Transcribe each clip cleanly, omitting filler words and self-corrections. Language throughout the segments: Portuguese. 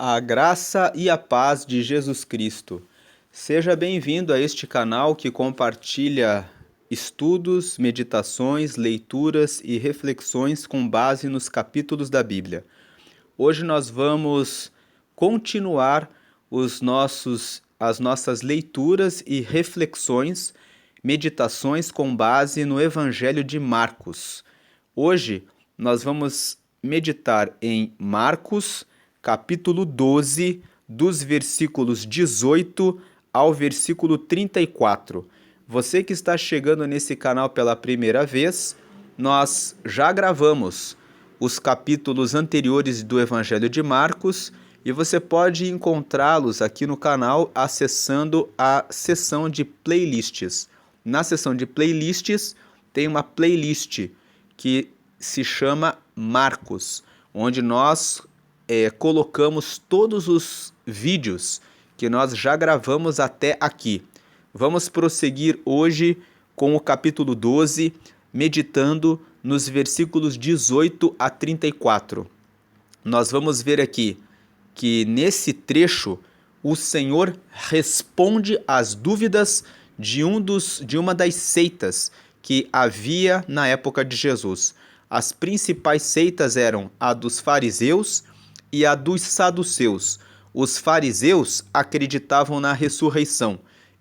A graça e a paz de Jesus Cristo. Seja bem-vindo a este canal que compartilha estudos, meditações, leituras e reflexões com base nos capítulos da Bíblia. Hoje nós vamos continuar as nossas leituras e reflexões, meditações com base no Evangelho de Marcos. Hoje nós vamos meditar em Marcos, capítulo 12, dos versículos 18 ao versículo 34. Você que está chegando nesse canal pela primeira vez, nós já gravamos os capítulos anteriores do Evangelho de Marcos e você pode encontrá-los aqui no canal acessando a seção de playlists. Na seção de playlists tem uma playlist que se chama Marcos, onde nós colocamos todos os vídeos que nós já gravamos até aqui. Vamos prosseguir hoje com o capítulo 12, meditando nos versículos 18 a 34. Nós vamos ver aqui que nesse trecho o Senhor responde às dúvidas de uma das seitas que havia na época de Jesus. As principais seitas eram a dos fariseus e a dos saduceus. Os fariseus acreditavam na ressurreição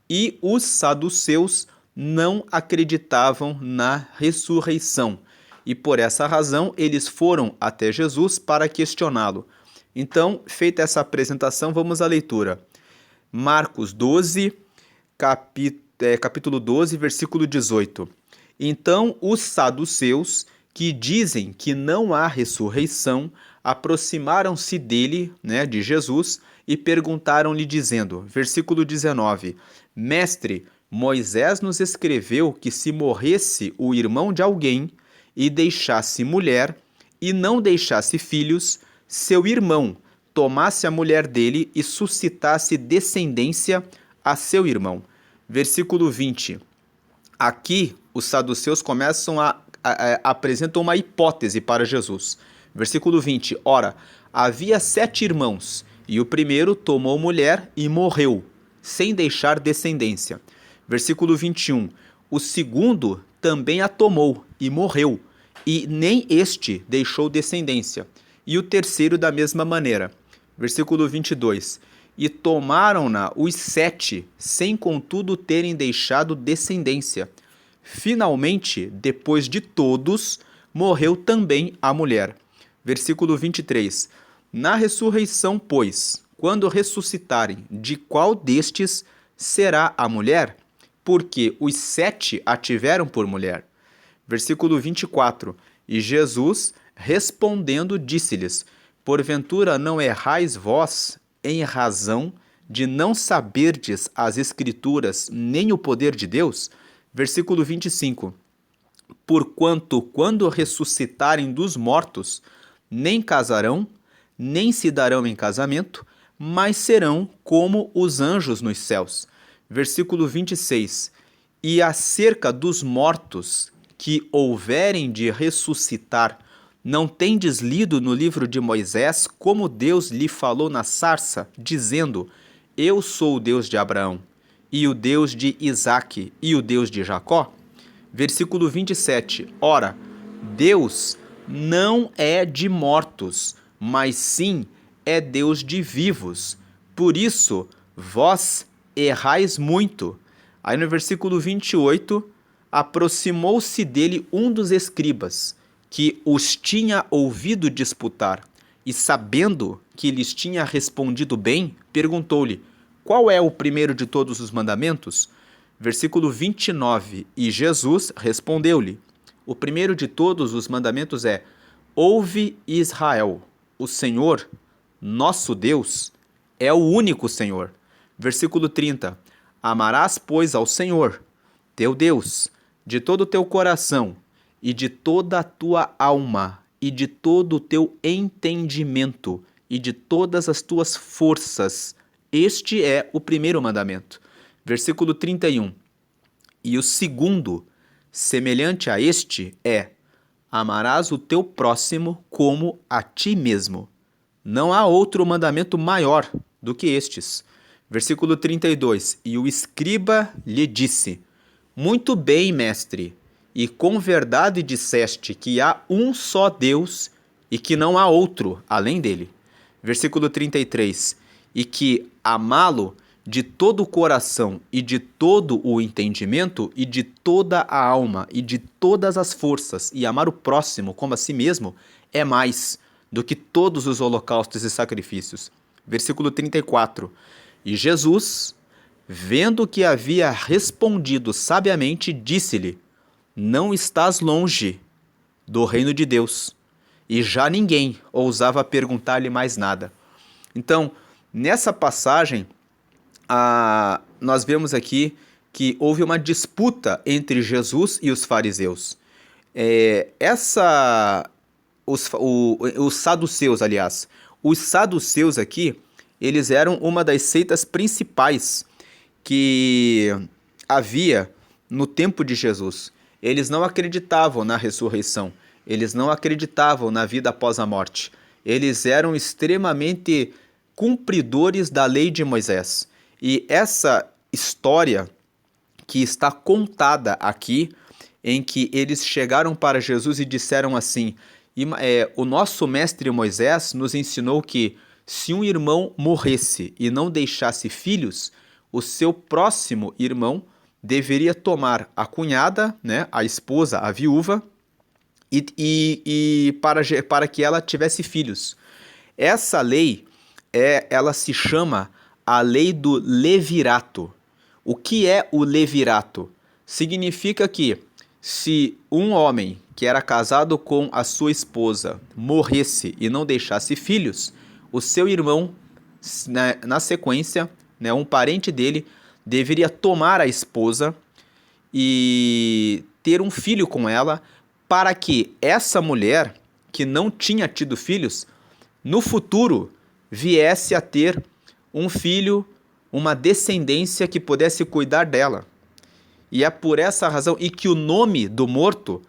e os saduceus não acreditavam na ressurreição. E por essa razão eles foram até Jesus para questioná-lo. Então, feita essa apresentação, vamos à leitura. Marcos 12, capítulo 12, versículo 18. Então os saduceus, que dizem que não há ressurreição, aproximaram-se dele, de Jesus, e perguntaram-lhe dizendo, versículo 19, Mestre, Moisés nos escreveu que se morresse o irmão de alguém e deixasse mulher e não deixasse filhos, seu irmão tomasse a mulher dele e suscitasse descendência a seu irmão. Versículo 20. Aqui os saduceus apresentam uma hipótese para Jesus. Versículo 20. Ora, havia 7 irmãos, e o primeiro tomou mulher e morreu, sem deixar descendência. Versículo 21. O segundo também a tomou e morreu, e nem este deixou descendência. E o terceiro da mesma maneira. Versículo 22. E tomaram-na os 7, sem contudo terem deixado descendência. Finalmente, depois de todos, morreu também a mulher. Versículo 23. Na ressurreição, pois, quando ressuscitarem, de qual destes será a mulher? Porque os 7 a tiveram por mulher. Versículo 24. E Jesus, respondendo, disse-lhes, porventura não errais vós em razão de não saberdes as Escrituras nem o poder de Deus? Versículo 25. Porquanto, quando ressuscitarem dos mortos, nem casarão, nem se darão em casamento, mas serão como os anjos nos céus. Versículo 26. E acerca dos mortos que houverem de ressuscitar, não tendes lido no livro de Moisés como Deus lhe falou na sarça, dizendo, eu sou o Deus de Abraão, e o Deus de Isaque, e o Deus de Jacó? Versículo 27. Ora, Deus não é de mortos, mas sim é Deus de vivos. Por isso, vós errais muito. Aí no versículo 28, aproximou-se dele um dos escribas, que os tinha ouvido disputar, e sabendo que lhes tinha respondido bem, perguntou-lhe, qual é o primeiro de todos os mandamentos? Versículo 29, e Jesus respondeu-lhe, o primeiro de todos os mandamentos é, ouve Israel, o Senhor, nosso Deus, é o único Senhor. Versículo 30, amarás, pois, ao Senhor, teu Deus, de todo o teu coração, e de toda a tua alma, e de todo o teu entendimento, e de todas as tuas forças. Este é o primeiro mandamento. Versículo 31. E o segundo, semelhante a este, é: amarás o teu próximo como a ti mesmo. Não há outro mandamento maior do que estes. Versículo 32. E o escriba lhe disse: Muito bem, mestre, e com verdade disseste que há um só Deus e que não há outro além dele. Versículo 33. E que amá-lo de todo o coração e de todo o entendimento e de toda a alma e de todas as forças e amar o próximo como a si mesmo é mais do que todos os holocaustos e sacrifícios. Versículo 34. E Jesus, vendo que havia respondido sabiamente, disse-lhe: Não estás longe do reino de Deus. E já ninguém ousava perguntar-lhe mais nada. Então, nessa passagem, nós vemos aqui que houve uma disputa entre Jesus e os fariseus. Os saduceus, aliás. Os saduceus aqui, eles eram uma das seitas principais que havia no tempo de Jesus. Eles não acreditavam na ressurreição. Eles não acreditavam na vida após a morte. Eles eram extremamente cumpridores da lei de Moisés. E essa história que está contada aqui, em que eles chegaram para Jesus e disseram assim: o nosso mestre Moisés nos ensinou que se um irmão morresse e não deixasse filhos, o seu próximo irmão deveria tomar a cunhada, né, a esposa, a viúva, para que ela tivesse filhos. Essa lei, ela se chama a lei do levirato. O que é o levirato? Significa que se um homem que era casado com a sua esposa morresse e não deixasse filhos, o seu irmão, na sequência, né, um parente dele, deveria tomar a esposa e ter um filho com ela, para que essa mulher, que não tinha tido filhos, no futuro viesse a ter um filho, uma descendência que pudesse cuidar dela. E é por essa razão, e que o nome do morto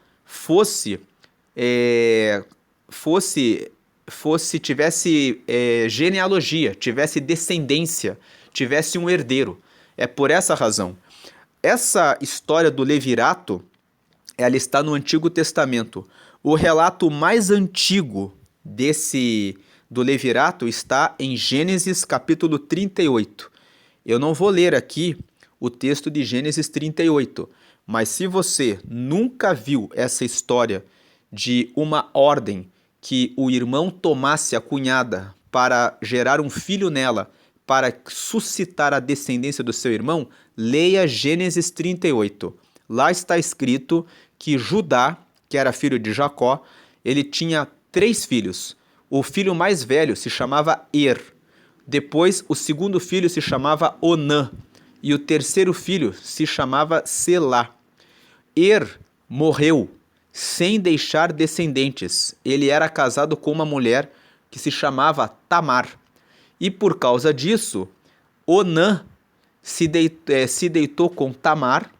tivesse genealogia, tivesse descendência, tivesse um herdeiro. É por essa razão. Essa história do levirato, ela está no Antigo Testamento. O relato mais antigo do levirato está em Gênesis capítulo 38. Eu não vou ler aqui o texto de Gênesis 38, mas se você nunca viu essa história de uma ordem que o irmão tomasse a cunhada para gerar um filho nela, para suscitar a descendência do seu irmão, leia Gênesis 38. Lá está escrito que Judá, que era filho de Jacó, ele tinha 3 filhos. O filho mais velho se chamava Er. Depois, o segundo filho se chamava Onã. E o terceiro filho se chamava Selá. Er morreu sem deixar descendentes. Ele era casado com uma mulher que se chamava Tamar. E por causa disso, Onã se deitou com Tamar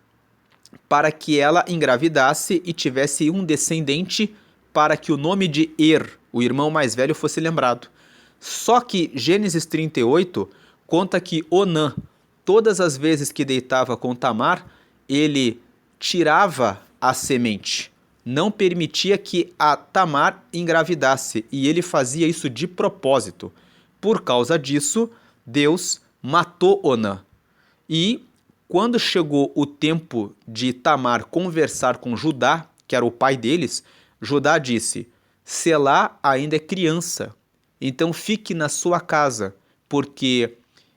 para que ela engravidasse e tivesse um descendente, para que o nome de Er, o irmão mais velho, fosse lembrado. Só que Gênesis 38 conta que Onã, todas as vezes que deitava com Tamar, ele tirava a semente, não permitia que a Tamar engravidasse, e ele fazia isso de propósito. Por causa disso, Deus matou Onã. E quando chegou o tempo de Tamar conversar com Judá, que era o pai deles, Judá disse: Selá ainda é criança, então fique na sua casa, porque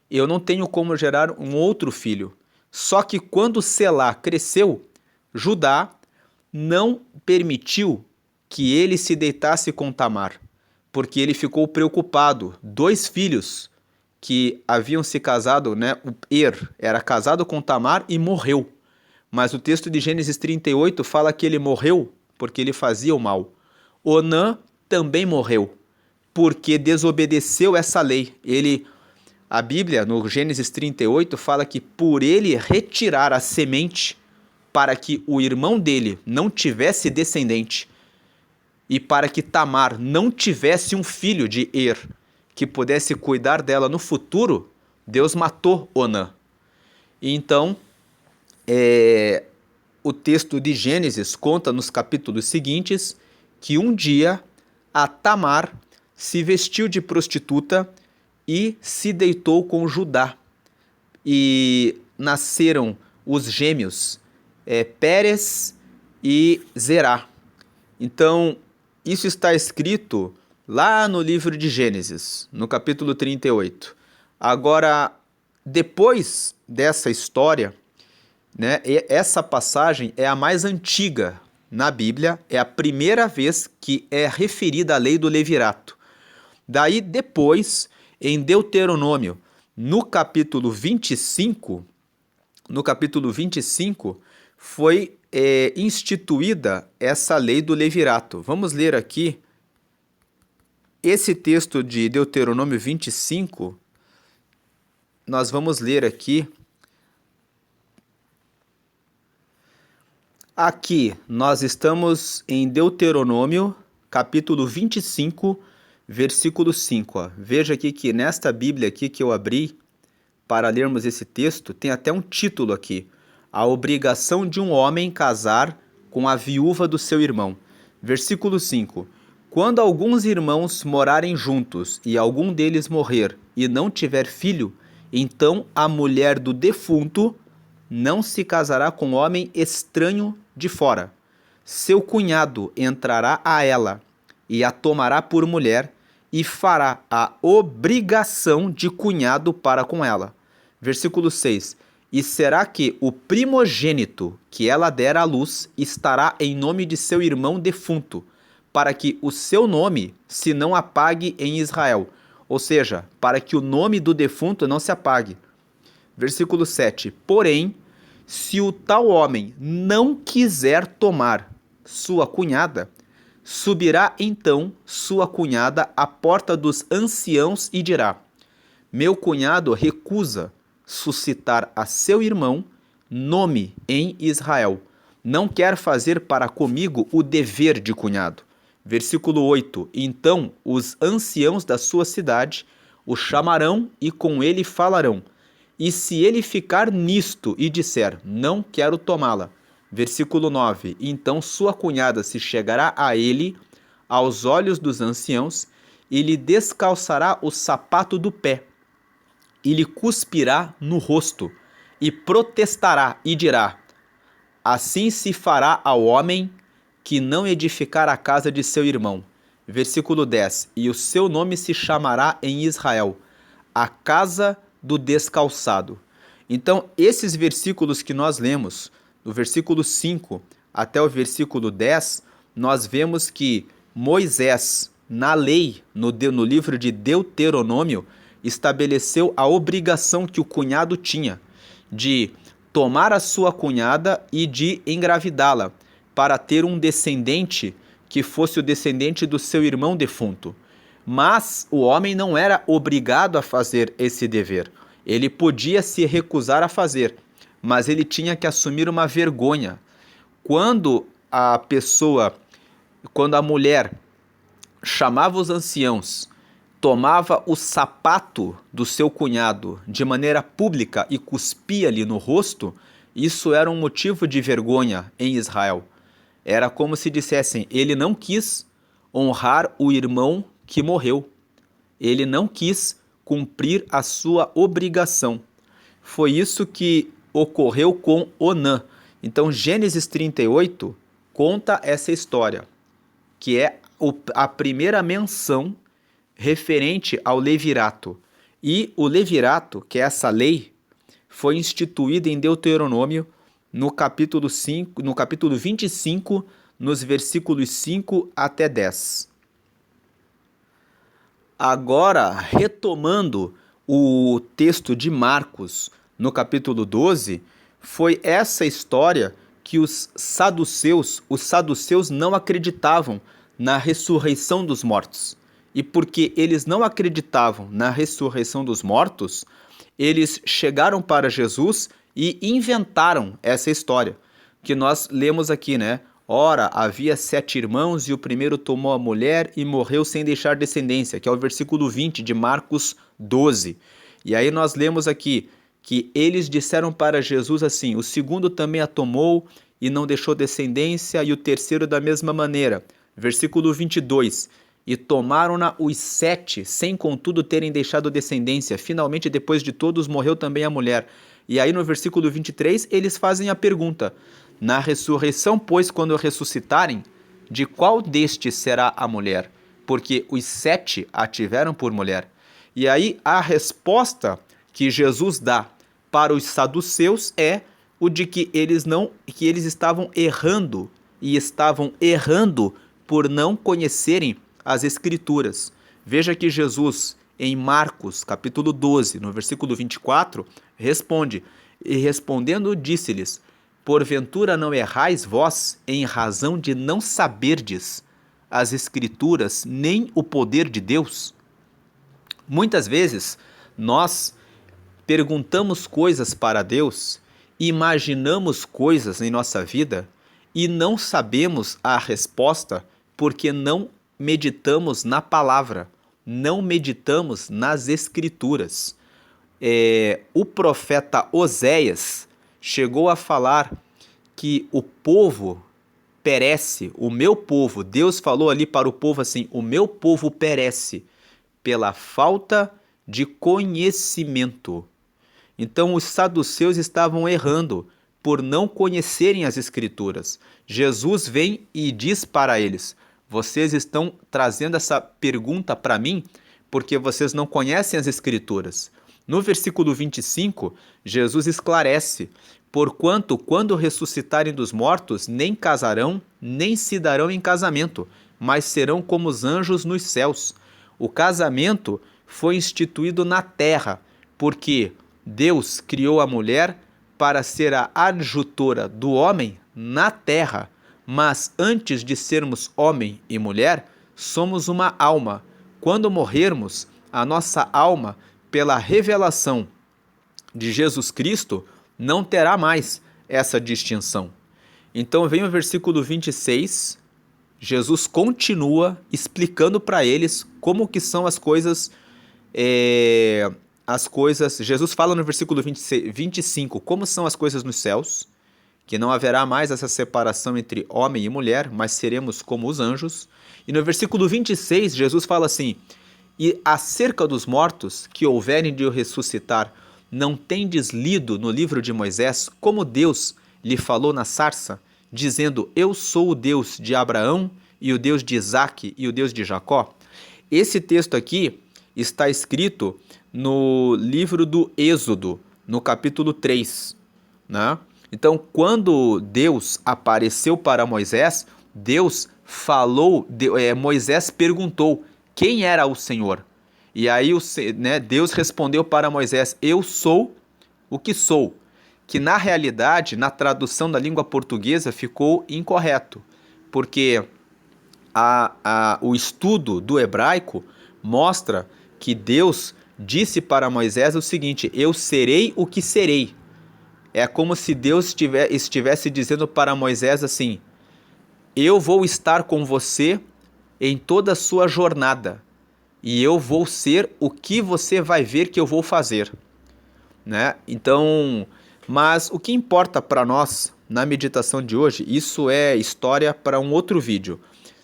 eu não tenho como gerar um outro filho. Só que quando Selá cresceu, Judá não permitiu que ele se deitasse com Tamar, porque ele ficou preocupado. 2 filhos que haviam se casado, né? O Er era casado com Tamar e morreu. Mas o texto de Gênesis 38 fala que ele morreu porque ele fazia o mal. Onã também morreu porque desobedeceu essa lei. A Bíblia, no Gênesis 38, fala que por ele retirar a semente para que o irmão dele não tivesse descendente e para que Tamar não tivesse um filho de Er, que pudesse cuidar dela no futuro, Deus matou Onã. E então, o texto de Gênesis conta nos capítulos seguintes que um dia a Tamar se vestiu de prostituta e se deitou com Judá. E nasceram os gêmeos Pérez e Zerá. Então, isso está escrito lá no livro de Gênesis, no capítulo 38. Agora, depois dessa história, né, essa passagem é a mais antiga na Bíblia, é a primeira vez que é referida a lei do levirato. Daí, depois, em Deuteronômio, no capítulo 25, foi instituída essa lei do levirato. Vamos ler aqui esse texto de Deuteronômio 25. Nós vamos ler aqui. Aqui nós estamos em Deuteronômio, capítulo 25, versículo 5. Ó. Veja aqui que nesta Bíblia aqui que eu abri para lermos esse texto, tem até um título aqui. A obrigação de um homem casar com a viúva do seu irmão. Versículo 5. Quando alguns irmãos morarem juntos e algum deles morrer e não tiver filho, então a mulher do defunto não se casará com homem estranho de fora. Seu cunhado entrará a ela e a tomará por mulher e fará a obrigação de cunhado para com ela. Versículo 6. E será que o primogênito que ela der à luz estará em nome de seu irmão defunto, para que o seu nome se não apague em Israel. Ou seja, para que o nome do defunto não se apague. Versículo 7. Porém, se o tal homem não quiser tomar sua cunhada, subirá então sua cunhada à porta dos anciãos e dirá: meu cunhado recusa suscitar a seu irmão nome em Israel. Não quer fazer para comigo o dever de cunhado. Versículo 8. Então os anciãos da sua cidade o chamarão e com ele falarão. E se ele ficar nisto e disser, não quero tomá-la. Versículo 9. Então sua cunhada se chegará a ele, aos olhos dos anciãos, e lhe descalçará o sapato do pé, e lhe cuspirá no rosto, e protestará, e dirá: assim se fará ao homem que não edificar a casa de seu irmão. Versículo 10. E o seu nome se chamará em Israel, a casa do descalçado. Então, esses versículos que nós lemos, do versículo 5 até o versículo 10, nós vemos que Moisés, na lei, no livro de Deuteronômio, estabeleceu a obrigação que o cunhado tinha de tomar a sua cunhada e de engravidá-la, para ter um descendente que fosse o descendente do seu irmão defunto. Mas o homem não era obrigado a fazer esse dever. Ele podia se recusar a fazer, mas ele tinha que assumir uma vergonha. Quando a mulher chamava os anciãos, tomava o sapato do seu cunhado de maneira pública e cuspia-lhe no rosto, isso era um motivo de vergonha em Israel. Era como se dissessem, ele não quis honrar o irmão que morreu. Ele não quis cumprir a sua obrigação. Foi isso que ocorreu com Onã. Então, Gênesis 38 conta essa história, que é a primeira menção referente ao levirato. E o levirato, que é essa lei, foi instituída em Deuteronômio no capítulo 25, nos versículos 5 até 10. Agora, retomando o texto de Marcos, no capítulo 12, foi essa história que os saduceus não acreditavam na ressurreição dos mortos. E porque eles não acreditavam na ressurreição dos mortos, eles chegaram para Jesus e inventaram essa história que nós lemos aqui, né? Ora, havia 7 irmãos e o primeiro tomou a mulher e morreu sem deixar descendência, que é o versículo 20 de Marcos 12. E aí nós lemos aqui que eles disseram para Jesus assim: o segundo também a tomou e não deixou descendência, e o terceiro da mesma maneira. Versículo 22. E tomaram-na os 7, sem contudo terem deixado descendência. Finalmente, depois de todos, morreu também a mulher. E aí no versículo 23, eles fazem a pergunta: na ressurreição, pois, quando ressuscitarem, de qual destes será a mulher? Porque os 7 a tiveram por mulher. E aí a resposta que Jesus dá para os saduceus é o de que eles estavam errando, e estavam errando por não conhecerem as Escrituras. Veja que Jesus, em Marcos, capítulo 12, no versículo 24, responde: e respondendo disse-lhes: porventura não errais vós em razão de não saberdes as Escrituras nem o poder de Deus? Muitas vezes nós perguntamos coisas para Deus, imaginamos coisas em nossa vida e não sabemos a resposta porque não meditamos na palavra, não meditamos nas Escrituras. O profeta Oséias chegou a falar que o povo perece, o meu povo, Deus falou ali para o povo assim: o meu povo perece pela falta de conhecimento. Então os saduceus estavam errando por não conhecerem as Escrituras. Jesus vem e diz para eles: vocês estão trazendo essa pergunta para mim porque vocês não conhecem as Escrituras. No versículo 25, Jesus esclarece: porquanto, quando ressuscitarem dos mortos, nem casarão, nem se darão em casamento, mas serão como os anjos nos céus. O casamento foi instituído na terra, porque Deus criou a mulher para ser a adjutora do homem na terra, mas antes de sermos homem e mulher, somos uma alma. Quando morrermos, a nossa alma, pela revelação de Jesus Cristo, não terá mais essa distinção. Então vem o versículo 26, Jesus continua explicando para eles como que são as coisas. Jesus fala no versículo 25 como são as coisas nos céus, que não haverá mais essa separação entre homem e mulher, mas seremos como os anjos. E no versículo 26, Jesus fala assim: e acerca dos mortos que houverem de ressuscitar, não tendes lido no livro de Moisés como Deus lhe falou na sarça, dizendo: eu sou o Deus de Abraão, e o Deus de Isaque, e o Deus de Jacó? Esse texto aqui está escrito no livro do Êxodo, no capítulo 3, né? Então, quando Deus apareceu para Moisés, Deus falou, Moisés perguntou quem era o Senhor. E aí Deus respondeu para Moisés: eu sou o que sou. Que na realidade, na tradução da língua portuguesa, ficou incorreto, porque o estudo do hebraico mostra que Deus disse para Moisés o seguinte: eu serei o que serei. É como se Deus estivesse dizendo para Moisés assim: eu vou estar com você em toda a sua jornada, e eu vou ser o que você vai ver que eu vou fazer, né? Então, mas o que importa para nós na meditação de hoje, isso é história para um outro vídeo.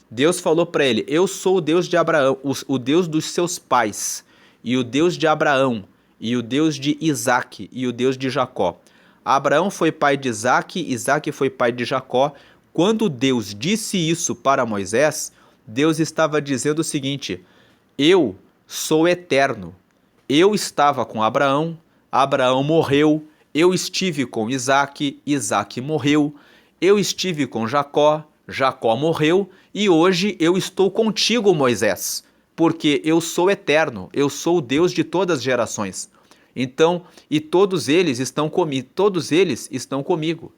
Deus falou para ele: eu sou o Deus de Abraão, o Deus dos seus pais, e o Deus de Abraão, e o Deus de Isaque, e o Deus de Jacó. Abraão foi pai de Isaque, Isaque foi pai de Jacó. Quando Deus disse isso para Moisés, Deus estava dizendo o seguinte: eu sou eterno. Eu estava com Abraão, Abraão morreu. Eu estive com Isaque, Isaque morreu. Eu estive com Jacó, Jacó morreu. E hoje eu estou contigo, Moisés, porque eu sou eterno, eu sou o Deus de todas as gerações. Então, e todos eles estão comigo.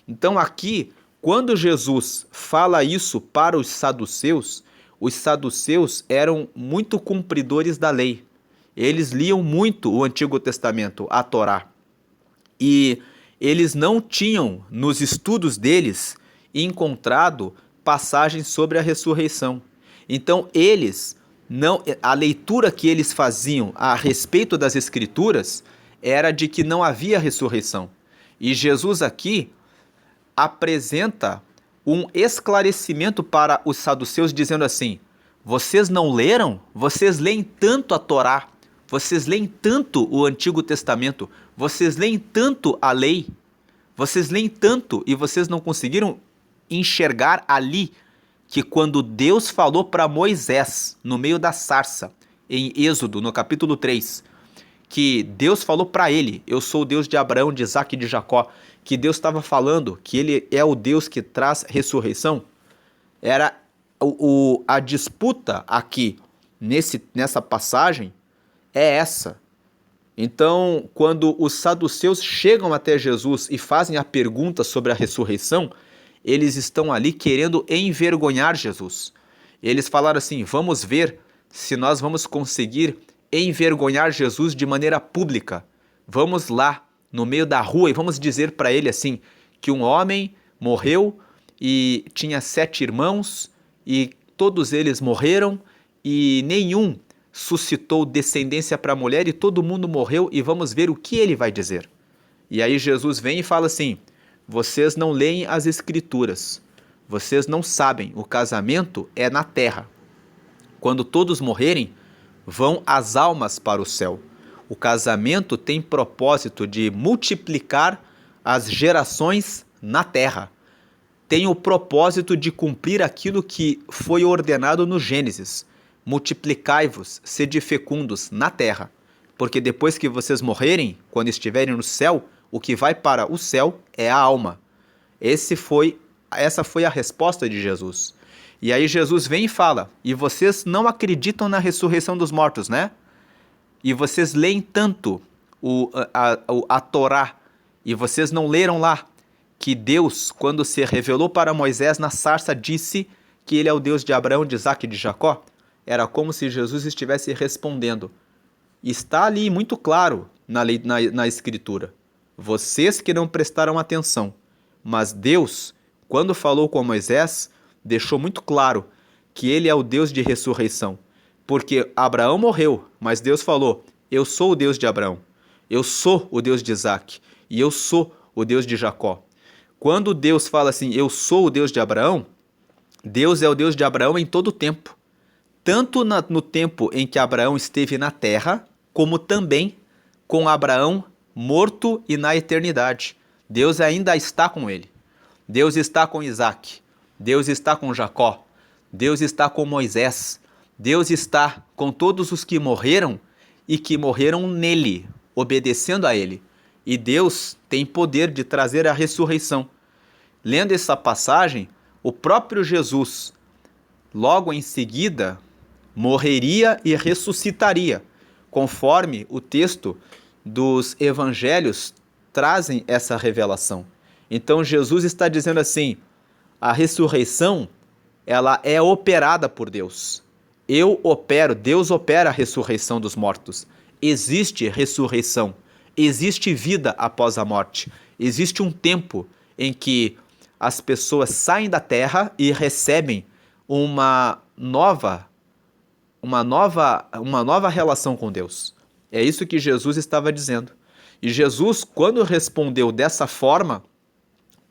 Então aqui, quando Jesus fala isso para os saduceus eram muito cumpridores da lei. Eles liam muito o Antigo Testamento, a Torá. E eles não tinham nos estudos deles encontrado passagens sobre a ressurreição. Então a leitura que eles faziam a respeito das Escrituras era de que não havia ressurreição. E Jesus aqui apresenta um esclarecimento para os saduceus, dizendo assim: vocês não leram? Vocês leem tanto a Torá, vocês leem tanto o Antigo Testamento, vocês leem tanto a lei, vocês leem tanto e vocês não conseguiram enxergar ali que quando Deus falou para Moisés, no meio da sarça, em Êxodo, no capítulo 3, que Deus falou para ele: eu sou o Deus de Abraão, de Isaque e de Jacó, que Deus estava falando que ele é o Deus que traz ressurreição, era a disputa aqui, nessa passagem, é essa. Então, quando os saduceus chegam até Jesus e fazem a pergunta sobre a ressurreição, eles estão ali querendo envergonhar Jesus. Eles falaram assim: vamos ver se nós vamos conseguir envergonhar Jesus de maneira pública. Vamos lá, no meio da rua, e vamos dizer para ele assim, que um homem morreu e tinha 7 irmãos, e todos eles morreram, e nenhum suscitou descendência para a mulher, e todo mundo morreu, e vamos ver o que ele vai dizer. E aí Jesus vem e fala assim: vocês não leem as Escrituras, vocês não sabem, o casamento é na terra. Quando todos morrerem, vão as almas para o céu. O casamento tem propósito de multiplicar as gerações na terra. Tem o propósito de cumprir aquilo que foi ordenado no Gênesis: multiplicai-vos, sede fecundos na terra. Porque depois que vocês morrerem, quando estiverem no céu, o que vai para o céu é a alma. Essa foi a resposta de Jesus. E aí Jesus vem e fala: e vocês não acreditam na ressurreição dos mortos, né? E vocês leem tanto a Torá, e vocês não leram lá que Deus, quando se revelou para Moisés na sarça, disse que ele é o Deus de Abraão, de Isaque e de Jacó? Era como se Jesus estivesse respondendo. Está ali muito claro na Escritura. Vocês que não prestaram atenção. Mas Deus, quando falou com Moisés, deixou muito claro que ele é o Deus de ressurreição. Porque Abraão morreu, mas Deus falou: eu sou o Deus de Abraão, eu sou o Deus de Isaque e eu sou o Deus de Jacó. Quando Deus fala assim: eu sou o Deus de Abraão, Deus é o Deus de Abraão em todo o tempo. Tanto no tempo em que Abraão esteve na terra, como também com Abraão morto e na eternidade. Deus ainda está com ele. Deus está com Isaque, Deus está com Jacó, Deus está com Moisés, Deus está com todos os que morreram e que morreram nele, obedecendo a ele. E Deus tem poder de trazer a ressurreição. Lendo essa passagem, o próprio Jesus, logo em seguida, morreria e ressuscitaria, conforme o texto dos evangelhos trazem essa revelação. Então Jesus está dizendo assim: a ressurreição, ela é operada por Deus. Deus opera a ressurreição dos mortos. Existe ressurreição, existe vida após a morte. Existe um tempo em que as pessoas saem da terra e recebem uma nova relação com Deus. É isso que Jesus estava dizendo. E Jesus, quando respondeu dessa forma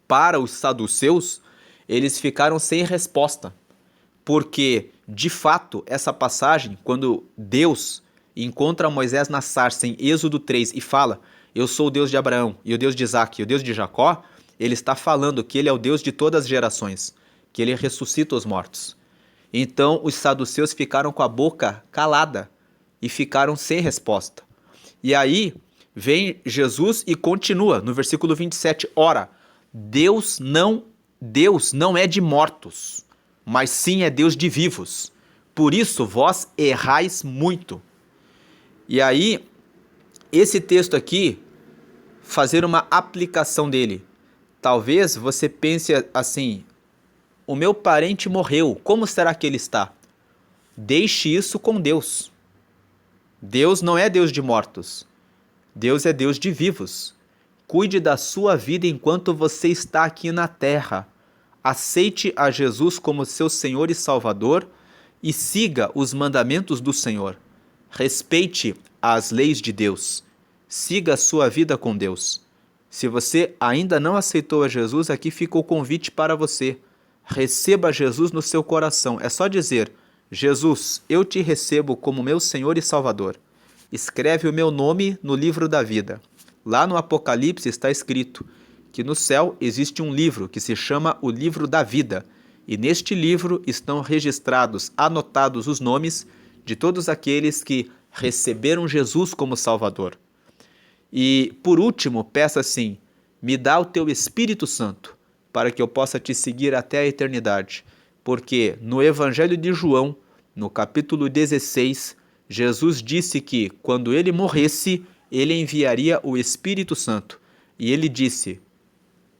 para os saduceus, eles ficaram sem resposta. Porque, de fato, essa passagem, quando Deus encontra Moisés na sarça em Êxodo 3 e fala: eu sou o Deus de Abraão, e o Deus de Isaque, e o Deus de Jacó, ele está falando que ele é o Deus de todas as gerações, que ele ressuscita os mortos. Então os saduceus ficaram com a boca calada e ficaram sem resposta. E aí vem Jesus e continua no versículo 27. Ora, Deus não é de mortos, mas sim é Deus de vivos. Por isso vós errais muito. E aí, esse texto aqui, fazer uma aplicação dele. Talvez você pense assim: o meu parente morreu, como será que ele está? Deixe isso com Deus. Deus não é Deus de mortos. Deus é Deus de vivos. Cuide da sua vida enquanto você está aqui na terra. aceite a Jesus como seu Senhor e Salvador e siga os mandamentos do Senhor. Respeite as leis de Deus. Siga a sua vida com Deus. Se você ainda não aceitou a Jesus, aqui fica o convite para você. Receba Jesus no seu coração. É só dizer: Jesus, eu te recebo como meu Senhor e Salvador. Escreve o meu nome no livro da vida. Lá no Apocalipse está escrito que no céu existe um livro que se chama o livro da vida. E neste livro estão registrados, anotados os nomes de todos aqueles que receberam Jesus como Salvador. E, por último, peça assim: me dá o teu Espírito Santo, para que eu possa te seguir até a eternidade. Porque no Evangelho de João, no capítulo 16, Jesus disse que, quando ele morresse, ele enviaria o Espírito Santo. E ele disse: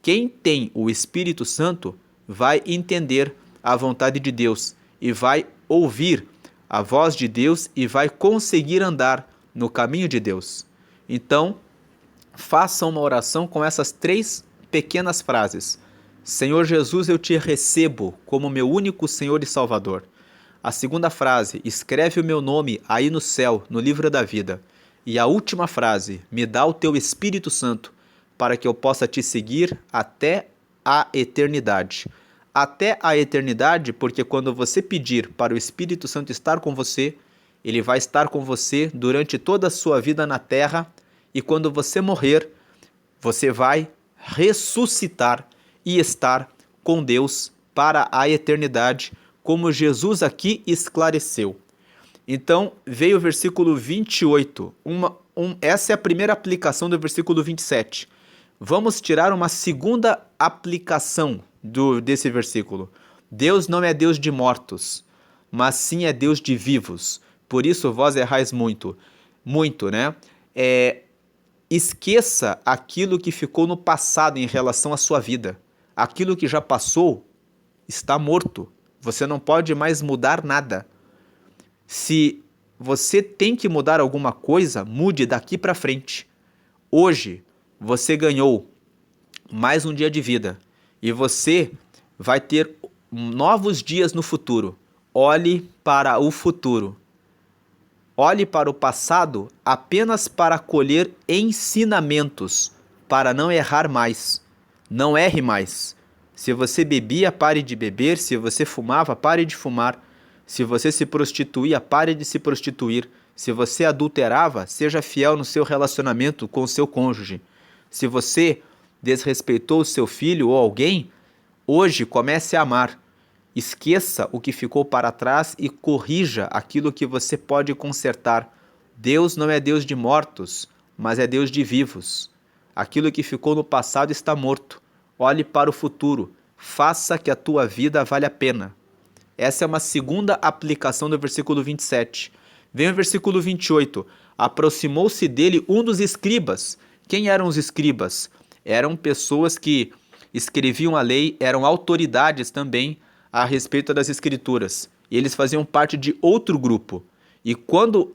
quem tem o Espírito Santo vai entender a vontade de Deus e vai ouvir a voz de Deus e vai conseguir andar no caminho de Deus. Então, faça uma oração com essas 3 pequenas frases. Senhor Jesus, eu te recebo como meu único Senhor e Salvador. A segunda frase: escreve o meu nome aí no céu, no livro da vida. E a última frase: me dá o teu Espírito Santo, para que eu possa te seguir até a eternidade. Até a eternidade, porque quando você pedir para o Espírito Santo estar com você, ele vai estar com você durante toda a sua vida na terra, e quando você morrer, você vai ressuscitar e estar com Deus para a eternidade, como Jesus aqui esclareceu. Então, veio o versículo 28. Essa é a primeira aplicação do versículo 27. Vamos tirar uma segunda aplicação desse versículo. Deus não é Deus de mortos, mas sim é Deus de vivos. Por isso vós errais muito. Muito, né? Esqueça aquilo que ficou no passado em relação à sua vida. Aquilo que já passou está morto. Você não pode mais mudar nada. Se você tem que mudar alguma coisa, mude daqui para frente. Hoje, você ganhou mais um dia de vida e você vai ter novos dias no futuro. Olhe para o futuro. Olhe para o passado apenas para colher ensinamentos, para não errar mais. Não erre mais. Se você bebia, pare de beber. Se você fumava, pare de fumar. Se você se prostituía, pare de se prostituir. Se você adulterava, seja fiel no seu relacionamento com o seu cônjuge. Se você desrespeitou o seu filho ou alguém, hoje comece a amar. Esqueça o que ficou para trás e corrija aquilo que você pode consertar. Deus não é Deus de mortos, mas é Deus de vivos. Aquilo que ficou no passado está morto. Olhe para o futuro. Faça que a tua vida vale a pena. Essa é uma segunda aplicação do versículo 27. Vem o versículo 28. Aproximou-se dele um dos escribas. Quem eram os escribas? Eram pessoas que escreviam a lei, eram autoridades também a respeito das escrituras. E eles faziam parte de outro grupo. E quando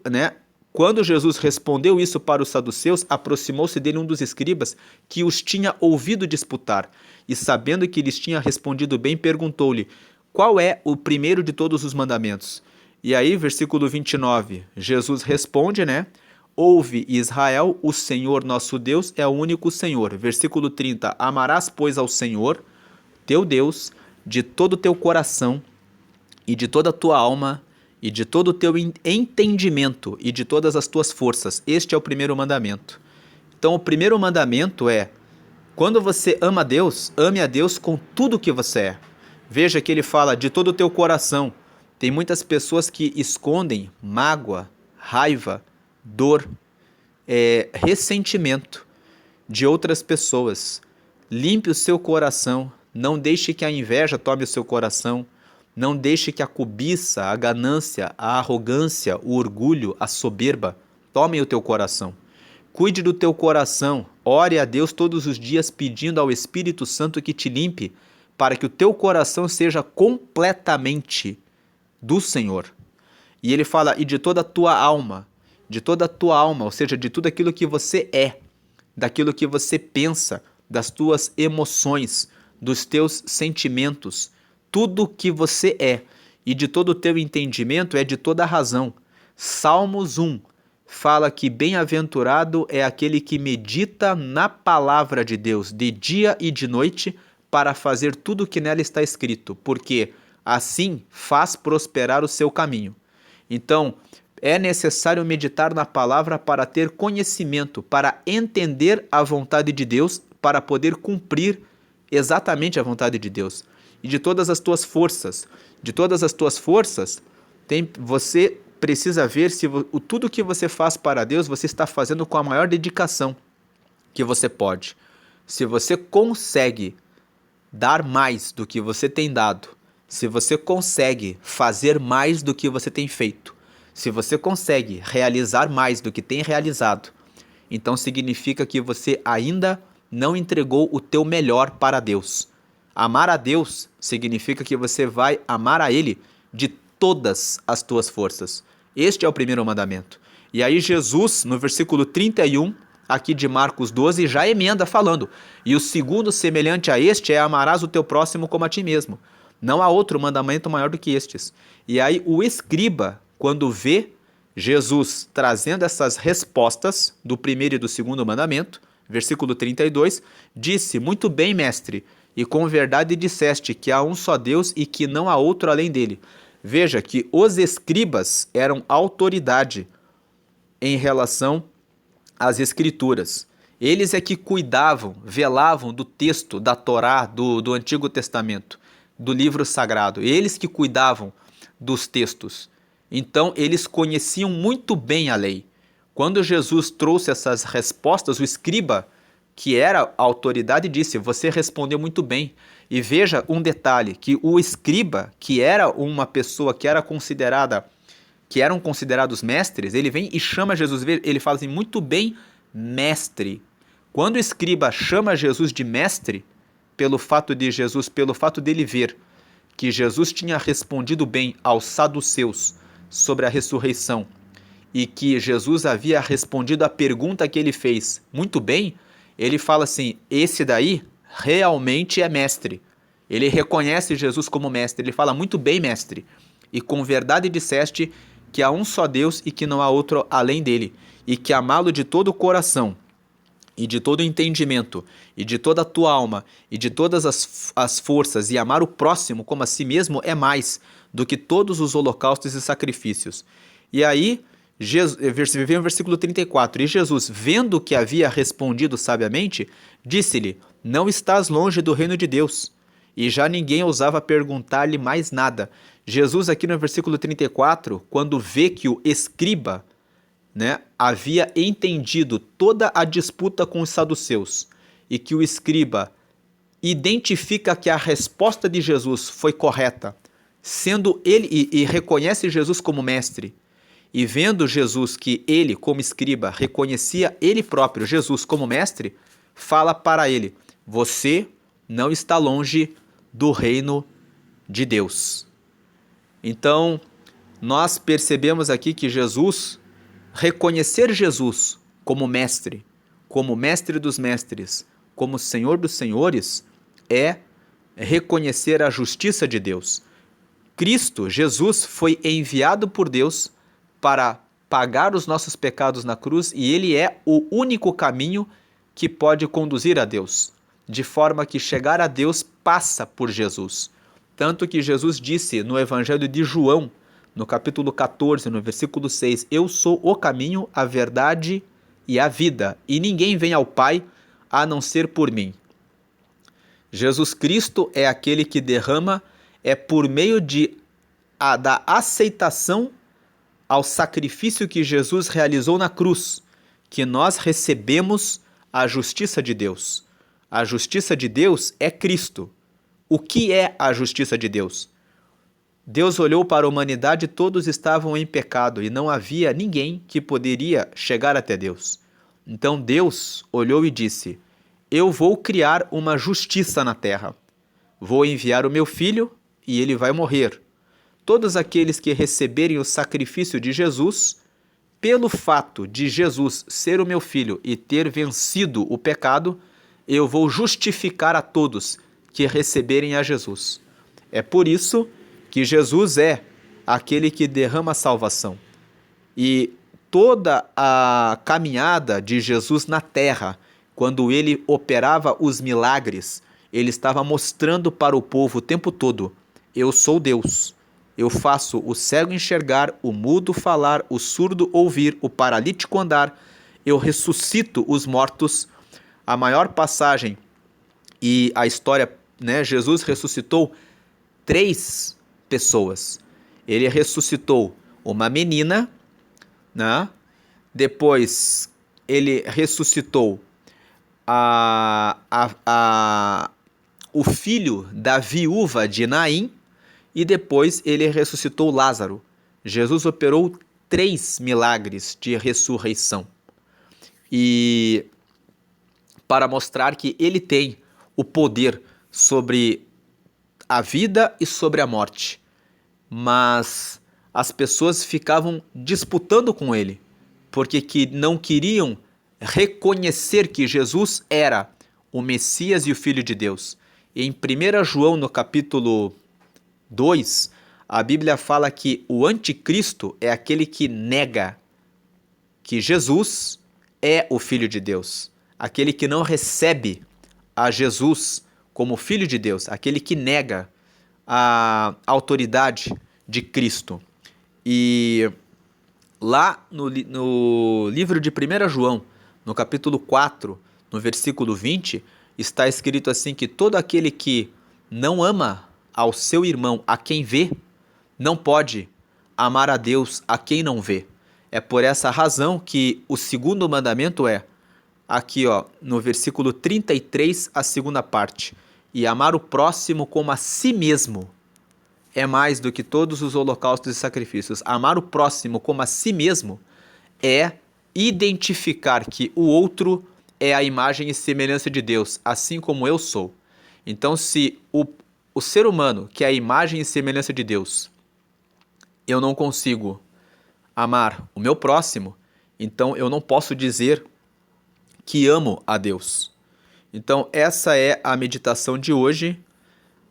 Jesus respondeu isso para os saduceus, aproximou-se dele um dos escribas que os tinha ouvido disputar. E sabendo que lhes tinha respondido bem, perguntou-lhe: qual é o primeiro de todos os mandamentos? E aí, versículo 29, Jesus responde, Ouve, Israel, o Senhor nosso Deus é o único Senhor. Versículo 30, amarás, pois, ao Senhor, teu Deus, de todo o teu coração, e de toda a tua alma, e de todo o teu entendimento, e de todas as tuas forças. Este é o primeiro mandamento. Então, o primeiro mandamento é: quando você ama a Deus, ame a Deus com tudo que você é. Veja que ele fala de todo o teu coração. Tem muitas pessoas que escondem mágoa, raiva, dor, ressentimento de outras pessoas. Limpe o seu coração. Não deixe que a inveja tome o seu coração. Não deixe que a cobiça, a ganância, a arrogância, o orgulho, a soberba tomem o teu coração. Cuide do teu coração. Ore a Deus todos os dias pedindo ao Espírito Santo que te limpe, para que o teu coração seja completamente do Senhor. E ele fala, e de toda a tua alma, ou seja, de tudo aquilo que você é, daquilo que você pensa, das tuas emoções, dos teus sentimentos, tudo que você é, e de todo o teu entendimento é de toda a razão. Salmos 1 fala que bem-aventurado é aquele que medita na palavra de Deus de dia e de noite para fazer tudo o que nela está escrito, porque assim faz prosperar o seu caminho. Então, é necessário meditar na palavra para ter conhecimento, para entender a vontade de Deus, para poder cumprir exatamente a vontade de Deus. E de todas as tuas forças, você precisa ver se tudo que você faz para Deus, você está fazendo com a maior dedicação que você pode. Se você consegue dar mais do que você tem dado, se você consegue fazer mais do que você tem feito, se você consegue realizar mais do que tem realizado, então significa que você ainda não entregou o teu melhor para Deus. Amar a Deus significa que você vai amar a Ele de todas as tuas forças. Este é o primeiro mandamento. E aí Jesus, no versículo 31, aqui de Marcos 12, já emenda falando: e o segundo semelhante a este é amarás o teu próximo como a ti mesmo. Não há outro mandamento maior do que estes. E aí o escriba, quando vê Jesus trazendo essas respostas do primeiro e do segundo mandamento, versículo 32, disse: muito bem, mestre, e com verdade disseste que há um só Deus e que não há outro além dele. Veja que os escribas eram autoridade em relação às escrituras. Eles é que cuidavam, velavam do texto da Torá, do Antigo Testamento, do livro sagrado. Eles que cuidavam dos textos. Então, eles conheciam muito bem a lei. Quando Jesus trouxe essas respostas, o escriba, que era a autoridade, disse: você respondeu muito bem. E veja um detalhe, que o escriba, que era uma pessoa que era considerada, que eram considerados mestres, ele vem e chama Jesus, ele fala assim: muito bem, mestre. Quando o escriba chama Jesus de mestre, pelo fato dele ver que Jesus tinha respondido bem aos saduceus sobre a ressurreição e que Jesus havia respondido a pergunta que ele fez muito bem, ele fala assim: esse daí realmente é mestre. Ele reconhece Jesus como mestre. Ele fala: muito bem, mestre, e com verdade disseste que há um só Deus e que não há outro além dele, e que amá-lo de todo o coração, e de todo o entendimento, e de toda a tua alma, e de todas as forças, e amar o próximo como a si mesmo é mais do que todos os holocaustos e sacrifícios. E aí, vem o versículo 34, e Jesus, vendo que havia respondido sabiamente, disse-lhe: não estás longe do reino de Deus. E já ninguém ousava perguntar-lhe mais nada. Jesus aqui no versículo 34, quando vê que o escriba, havia entendido toda a disputa com os saduceus e que o escriba identifica que a resposta de Jesus foi correta, sendo ele e reconhece Jesus como mestre, e vendo Jesus que ele, como escriba, reconhecia ele próprio, Jesus, como mestre, fala para ele: você não está longe do reino de Deus. Então, nós percebemos aqui que reconhecer Jesus como mestre dos mestres, como Senhor dos senhores, é reconhecer a justiça de Deus. Cristo, Jesus, foi enviado por Deus para pagar os nossos pecados na cruz e ele é o único caminho que pode conduzir a Deus, de forma que chegar a Deus passa por Jesus. Tanto que Jesus disse no Evangelho de João, no capítulo 14, no versículo 6, eu sou o caminho, a verdade e a vida, e ninguém vem ao Pai a não ser por mim. Jesus Cristo é aquele que derrama, é por meio da aceitação ao sacrifício que Jesus realizou na cruz, que nós recebemos a justiça de Deus. A justiça de Deus é Cristo. O que é a justiça de Deus? Deus olhou para a humanidade e todos estavam em pecado e não havia ninguém que poderia chegar até Deus. Então Deus olhou e disse: eu vou criar uma justiça na terra. Vou enviar o meu filho e ele vai morrer. Todos aqueles que receberem o sacrifício de Jesus, pelo fato de Jesus ser o meu filho e ter vencido o pecado, eu vou justificar a todos que receberem a Jesus. É por isso que Jesus é aquele que derrama a salvação. E toda a caminhada de Jesus na terra, quando ele operava os milagres, ele estava mostrando para o povo o tempo todo: eu sou Deus. Eu faço o cego enxergar, o mudo falar, o surdo ouvir, o paralítico andar. Eu ressuscito os mortos. A maior passagem e a história, né? Jesus ressuscitou 3 pessoas. Ele ressuscitou uma menina, né? Depois ele ressuscitou o filho da viúva de Naim, e depois ele ressuscitou Lázaro. Jesus operou 3 milagres de ressurreição. E para mostrar que ele tem o poder sobre a vida e sobre a morte. Mas as pessoas ficavam disputando com ele, porque não queriam reconhecer que Jesus era o Messias e o Filho de Deus. E em 1 João, no capítulo 2, a Bíblia fala que o anticristo é aquele que nega que Jesus é o Filho de Deus, aquele que não recebe a Jesus como Filho de Deus, aquele que nega a autoridade de Cristo. E lá no livro de 1 João, no capítulo 4, no versículo 20, está escrito assim que todo aquele que não ama ao seu irmão a quem vê, não pode amar a Deus a quem não vê. É por essa razão que o segundo mandamento é, aqui ó, no versículo 33, a segunda parte, e amar o próximo como a si mesmo é mais do que todos os holocaustos e sacrifícios. Amar o próximo como a si mesmo é identificar que o outro é a imagem e semelhança de Deus, assim como eu sou. Então, se o ser humano, que é a imagem e semelhança de Deus, eu não consigo amar o meu próximo, então eu não posso dizer que amo a Deus. Então, essa é a meditação de hoje.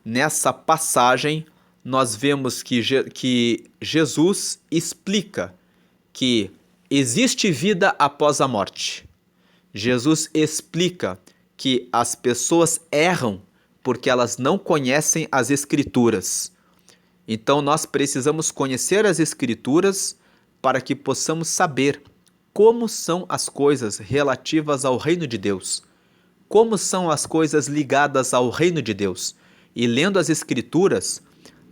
Nessa passagem, nós vemos que Jesus explica que existe vida após a morte. Jesus explica que as pessoas erram porque elas não conhecem as Escrituras. Então nós precisamos conhecer as Escrituras para que possamos saber como são as coisas relativas ao reino de Deus, como são as coisas ligadas ao reino de Deus. E lendo as Escrituras,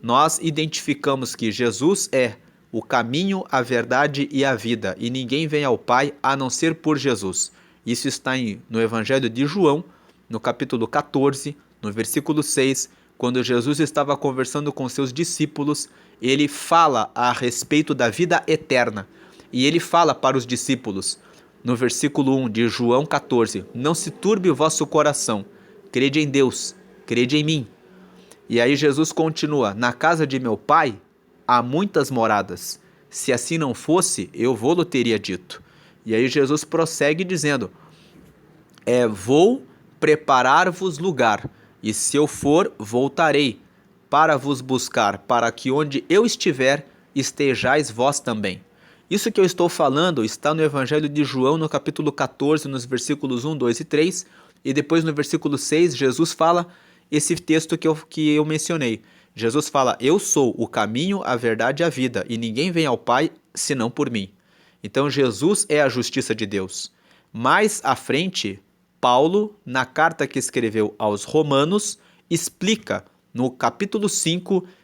nós identificamos que Jesus é o caminho, a verdade e a vida, e ninguém vem ao Pai a não ser por Jesus. Isso está no Evangelho de João, no capítulo 14, no versículo 6, quando Jesus estava conversando com seus discípulos, ele fala a respeito da vida eterna. E ele fala para os discípulos, no versículo 1 de João 14, não se turbe o vosso coração, crede em Deus, crede em mim. E aí Jesus continua, na casa de meu pai há muitas moradas, se assim não fosse, eu vou-lo teria dito. E aí Jesus prossegue dizendo, vou preparar-vos lugar, e se eu for, voltarei, para vos buscar, para que onde eu estiver, estejais vós também. Isso que eu estou falando está no Evangelho de João, no capítulo 14, nos versículos 1, 2 e 3, e depois no versículo 6, Jesus fala esse texto que eu mencionei. Jesus fala, eu sou o caminho, a verdade e a vida, e ninguém vem ao Pai senão por mim. Então Jesus é a justiça de Deus. Mais à frente, Paulo, na carta que escreveu aos Romanos, explica no capítulo 5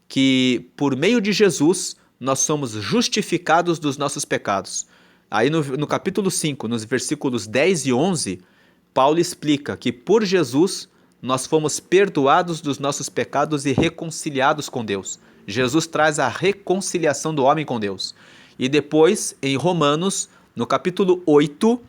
que por meio de Jesus nós somos justificados dos nossos pecados. Aí no capítulo 5, nos versículos 10 e 11, Paulo explica que por Jesus nós fomos perdoados dos nossos pecados e reconciliados com Deus. Jesus traz a reconciliação do homem com Deus. E depois, em Romanos, no capítulo 8,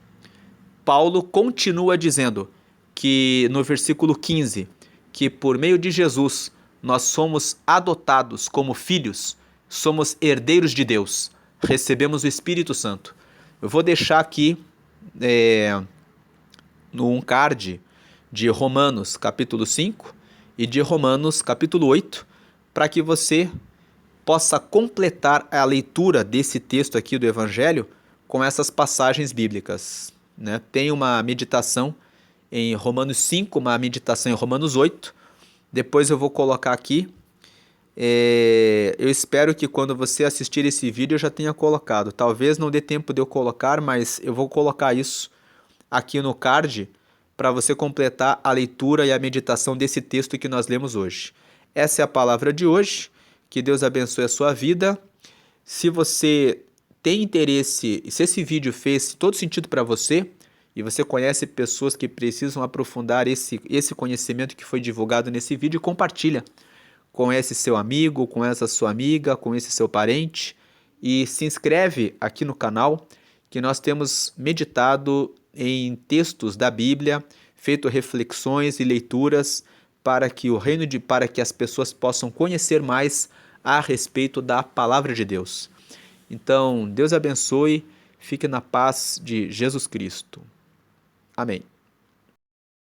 Paulo continua dizendo que no versículo 15, que por meio de Jesus nós somos adotados como filhos, somos herdeiros de Deus, recebemos o Espírito Santo. Eu vou deixar aqui no card de Romanos capítulo 5 e de Romanos capítulo 8, para que você possa completar a leitura desse texto aqui do Evangelho com essas passagens bíblicas, né? Tem uma meditação em Romanos 5, uma meditação em Romanos 8. Depois eu vou colocar aqui. Eu espero que quando você assistir esse vídeo eu já tenha colocado. Talvez não dê tempo de eu colocar, mas eu vou colocar isso aqui no card para você completar a leitura e a meditação desse texto que nós lemos hoje. Essa é a palavra de hoje. Que Deus abençoe a sua vida. Se você tem interesse, se esse vídeo fez todo sentido para você e você conhece pessoas que precisam aprofundar esse conhecimento que foi divulgado nesse vídeo, compartilha com esse seu amigo, com essa sua amiga, com esse seu parente e se inscreve aqui no canal que nós temos meditado em textos da Bíblia, feito reflexões e leituras para que as pessoas possam conhecer mais a respeito da palavra de Deus. Então, Deus abençoe, fique na paz de Jesus Cristo. Amém.